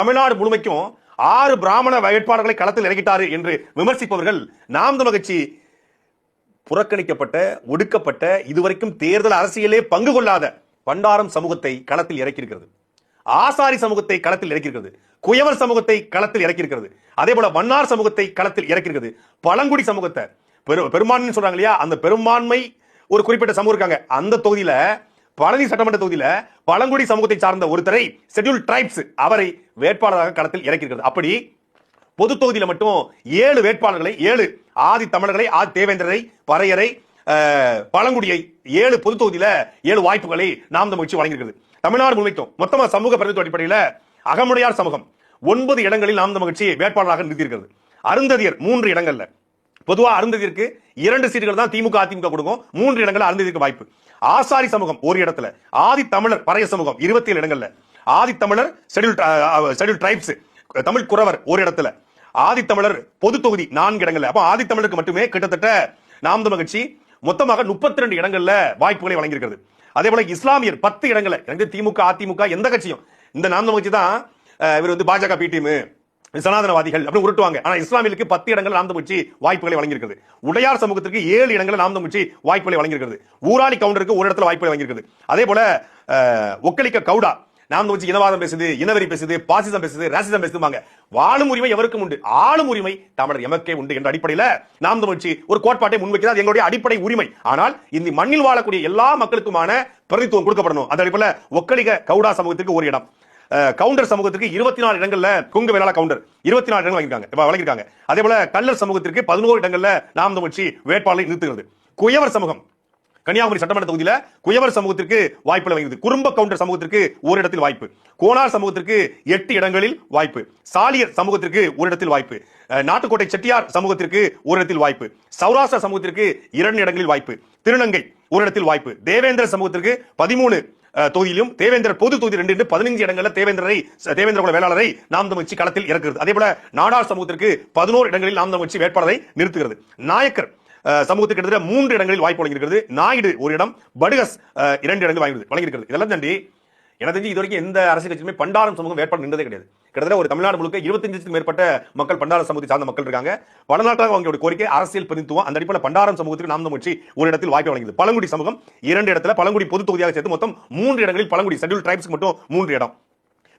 தமிழ்நாடு முழுமைக்கும் 6 பிராமண வேட்பாளர்களை களத்தில் இறக்கிட்டாரு என்று விமர்சிப்பவர்கள் நாம் தமிழர் கட்சி புறக்கணிக்கப்பட்ட, ஒடுக்கப்பட்ட, இதுவரைக்கும் தேர்தல் அரசியலே பங்கு கொள்ளாத பண்டாரம் சமூகத்தை களத்தில் இறக்கியிருக்கிறது. ஆசாரி சமூகத்தை களத்தில் இறக்கியிருக்கிறது. குயவர் சமூகத்தை களத்தில் இறக்கியிருக்கிறது. அதே போல வண்ணார் சமூகத்தை களத்தில் இறக்கியிருக்கிறது. பழங்குடி சமூகத்தை பெரும்பான்மை சொல்றாங்க இல்லையா, அந்த பெரும்பான்மை ஒரு குறிப்பிட்ட சமூகம் இருக்காங்க. அந்த தொகுதியில பழனி சட்டமன்ற தொகுதியில பழங்குடி சமூகத்தை சார்ந்த ஒருத்தரை ஷெட்யூல் டிரைப்ஸ் அவரை வேட்பாளராக களத்தில் இறக்கியிருக்கிறது. அப்படி பொது தொகுதியில மட்டும் 7 வேட்பாளர்களை, 7 ஆதி தமிழர்களை, ஆதி தேவேந்திரரை, பறையரை, பழங்குடியை 7 பொது தொகுதியில 7 வாய்ப்புகளை நாம் தமிழர் கட்சி வழங்கியிருக்கிறது. தமிழ்நாடு முழுமைக்கும் மொத்தமா சமூக பிரதிநிதித்துவ அடிப்படையில் அகமுடையார் சமூகம் 9 இடங்களில் நாம் தமிழர் கட்சி வேட்பாளராக நிறுத்தியிருக்கிறது. அருந்ததியர் 3 இடங்கள்ல, பொதுவா அருந்ததியருக்கு 2 சீட்டுகள் தான் திமுக அதிமுக கொடுக்கும். 3 இடங்கள் அருந்ததியருக்கு வாய்ப்பு. ஆசாரி சமூகம் 1 இடத்துல, ஆதி தமிழர் பறைய சமூகம் 27 இடங்கள்ல, ஆதி தமிழர் ஷெட்யூல் டிரைப்ஸ் தமிழ் குறவர் 1 இடத்துல, ஆதி தமிழர் பொது தொகுதி 4 இடங்கள்ல. அப்ப ஆதி தமிழருக்கு மட்டுமே கிட்டத்தட்ட நாம் தமிழர் கட்சி மொத்தமாக 32 இடங்கள்ல வாய்ப்புகளை வழங்கியிருக்கிறது. அதே போல இஸ்லாமியர் 10 இடங்கள்ல, திமுக அதிமுக எந்த கட்சியும் இந்த நாம் தமிழர் கட்சி தான் இவர் வந்து பாஜக பி டீம் சனாதனவாதிகள் அப்படி உருட்டுவாங்க. ஆனா இஸ்லாமியருக்கு 10 இடங்கள் நாம் தமிழர் கட்சி வாய்ப்புகளை வழங்கியிருக்கிறது. உடையார் சமூகத்திற்கு 7 இடங்கள் நாம் தமிழர் கட்சி வாய்ப்புகளை வழங்கியிருக்கிறது. ஊராளி கவுண்டருக்கு 1 இடத்துல வாய்ப்புகளை வழங்கியிருக்கிறது. அதே போல ஒக்கலிக்க கவுடா நாம் தமிழர் கட்சி இனவாதம் பேசுது, இனவெறி பேசுது, பாசிசம் பேசுது, ராசிசம் பேசுவாங்க. வாழும் உரிமை எவருக்கும் உண்டு, ஆளும் உரிமை தமிழர் எமக்கே உண்டு என்ற அடிப்படையில் நாம் தமிழர் கட்சி ஒரு கோட்பாட்டை முன்வைக்கிறது. அது எங்களுடைய அடிப்படை உரிமை. ஆனால் இந்த மண்ணில் வாழக்கூடிய எல்லா மக்களுக்குமான பிரதித்துவம் கொடுக்கப்படணும். அந்த அடிப்படையில் ஒக்கலிக கவுடா சமூகத்திற்கு 1 இடம், கவுண்டர் சமூகத்திற்கு 24 இடங்கள்ல கொங்கு வேளாள கவுண்டர் 24 இடங்கள் வழங்கியிருக்காங்க. அதே போல கல்லர் சமூகத்திற்கு 11 இடங்கள்ல நாம் தமிழர் கட்சி வேட்பாளரை நிறுத்துகிறது. குயவர் சமூகம் கன்னியாகுமரி சட்டமன்ற தொகுதியில குயவர் சமூகத்திற்கு வாய்ப்புகளை வழங்கியது. குறும்ப கவுண்டர் சமூகத்திற்கு 1 இடத்தில் வாய்ப்பு, கோனார் சமூகத்திற்கு 8 இடங்களில் வாய்ப்பு, சாலியர் சமூகத்திற்கு 1 இடத்தில் வாய்ப்பு, நாட்டுக்கோட்டை செட்டியார் சமூகத்திற்கு 1 இடத்தில் வாய்ப்பு, சௌராஷ்டிர சமூகத்திற்கு 2 இடங்களில் வாய்ப்பு, திருநங்கை 1 இடத்தில் வாய்ப்பு, தேவேந்திர சமூகத்திற்கு 13 தொகுதியிலும், தேவேந்திர பொது தொகுதி 2 15 இடங்கள்ல தேவேந்திர குல வேளாளரை நாம் தமிழர் கட்சி களத்தில் இறக்குகிறது. அதே போல நாடார் சமூகத்திற்கு 11 இடங்களில் நாம் தமிழர் கட்சி வேட்பாளரை நிறுத்துகிறது. நாயக்கர் சமூகத்துக்கு கிட்டத்தட்ட 3 இடங்களில் வாய்ப்பு வழங்கியிருக்கிறது. நாயுடு 1 இடம், படுகஸ் 2 இடங்கள் வழங்கியிருக்கிறது. இதெல்லாம் தாண்டி எனக்கு தெரிஞ்சு இதுவரைக்கும் எந்த அரசியல் கட்சியுமே பண்டாரம் சமூகம் வேட்பாளர் நின்றதே கிடையாது. கிட்டத்தட்ட ஒரு தமிழ்நாடு முழுக்க 25க்கும் மேற்பட்ட மக்கள் பண்டாரம் சமூகத்தை சார்ந்த மக்கள் இருக்காங்க. பல நாட்களாக அவங்களுடைய கோரிக்கை அரசியல் பிரதித்துவம். அந்த அடிப்படையில் பண்டாரம் சமூகத்துக்கு நாம் தமிழர் கட்சி 1 இடத்தில் வாய்ப்பு வழங்கியது. பழங்குடி சமூகம் 2 இடத்துல, பழங்குடி பொது தொகுதியாக சேர்த்து மொத்தம் 3 இடங்களில் பழங்குடி ஷெட்யூல் டிரைப்ஸ்க்கு மட்டும் 3 இடம்.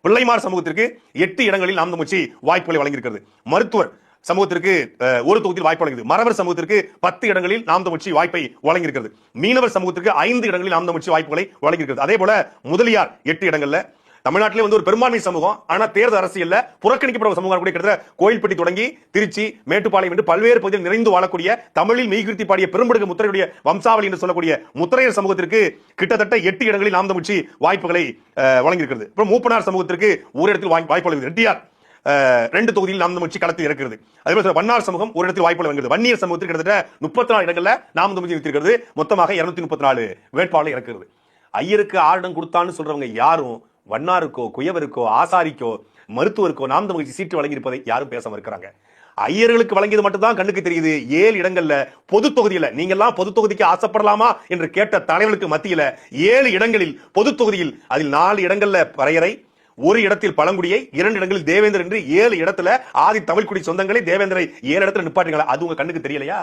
பிள்ளைமார் சமூகத்திற்கு 8 இடங்களில் நாம் தமிழர் கட்சி வாய்ப்புகளை வழங்கியிருக்கிறது. மருத்துவர் சமூகத்திற்கு 1 தொகுதியில் வாய்ப்பு வழங்கியது. மறவர் சமூகத்திற்கு 10 இடங்களில் நாம் தமிழர் கட்சி வாய்ப்பை வழங்கியிருக்கிறது. மீனவர் சமூகத்திற்கு 5 இடங்களில் நாம் தமிழர் கட்சி வாய்ப்புகளை வழங்கியிருக்கிறது. அதே போல முதலியார் 8 இடங்கள்ல. தமிழ்நாட்டிலே வந்து ஒரு பெரும்பான்மை சமூகம், ஆனா தேர்தல் அரசியல்ல புறக்கணிக்கப்பட்ட சமூகம் கூட கிட்டத்தட்ட கோயில்பட்டி தொடங்கி திருச்சி, மேட்டுப்பாளையம் என்று பல்வேறு பகுதியில் நிறைந்து வாழக்கூடிய தமிழில் மெய்கிருத்தி பாடிய பெரும்படுகு முத்திரையுடைய வம்சாவளி என்று சொல்லக்கூடிய முத்திரையர் சமூகத்திற்கு கிட்டத்தட்ட 8 இடங்களில் நாம் தமிழர் கட்சி வாய்ப்புகளை வழங்கியிருக்கிறது. அப்புறம் மூப்பனார் சமூகத்திற்கு 1 இடத்தில் வாய்ப்பு வழங்கியது. ரெட்டியார் 2 தொகுதியில் நாம் தமிழர் கட்சி களத்தில் இருக்கிறது. அதே போல வண்ணார் சமூகம் 1 இடத்தில் வாய்ப்பு வழங்குகிறது. வன்னியர் சமூகத்திற்கு கிட்டத்தட்ட 34 இடங்கள்ல நாம் தமிழர் கட்சி இருக்கிறது. மொத்தமாக 234 வேட்பாளர் இருக்கிறது. ஐயருக்கு 6 இடம் கொடுத்தான்னு சொல்றவங்க யாரும் வண்ணாருக்கோ, குயவருக்கோ, ஆசாரிக்கோ, மருத்துவருக்கோ நாம் தமிழர் கட்சி சீட்டு வழங்கியிருப்பதை யாரும் பேச மறுக்கிறாங்க. ஐயர்களுக்கு வழங்கியது மட்டும் தான் கண்ணுக்கு தெரியுது. 7 இடங்கள்ல பொது தொகுதியில நீங்க எல்லாம் பொது தொகுதிக்கு ஆசைப்படலாமா என்று கேட்ட தலைவர்களுக்கு மத்தியில 7 இடங்களில் பொது தொகுதியில் அதில் 4 இடங்கள்ல பறையரை, 1 இடத்தில் பழங்குடியை, 2 இடங்களில் தேவேந்திரன் என்று 7 இடத்துல ஆதி தமிழ் குடி சொந்தங்களை தேவேந்திரை 7 இடத்துல நிப்பாட்டுங்களா? அது உங்க கண்ணுக்கு தெரியலையா?